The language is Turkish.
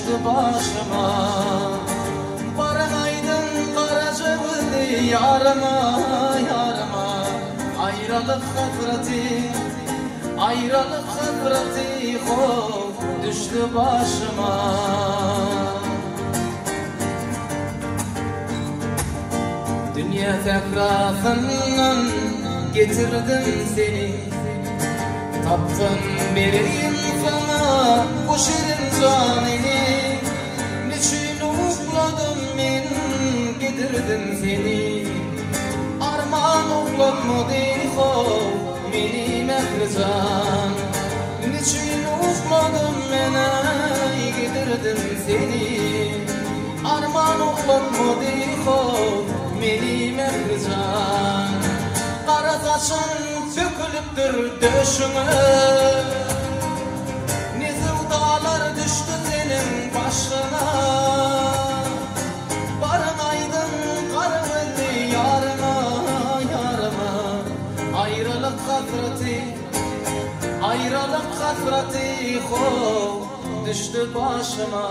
düştü başıma. Barınaydın karacığını yarıma, yarıma. Ayrılık hasreti hop düştü başıma. Dünya tekrarından getirdim seni, taptım vereyim sana bu şirin canini. Niçin ukladım men getirdim seni, arman uklatmadı hop meni mehrican. Niçin ukladım men getirdim seni, arman uklatmadı hop meni mehrican. Kara saçın tökülüptür döşüme, nizel dağlar düştü senin başına. Barınaydın karıveli yarıma, yarıma. Ayrılık hasreti hop düştü başıma.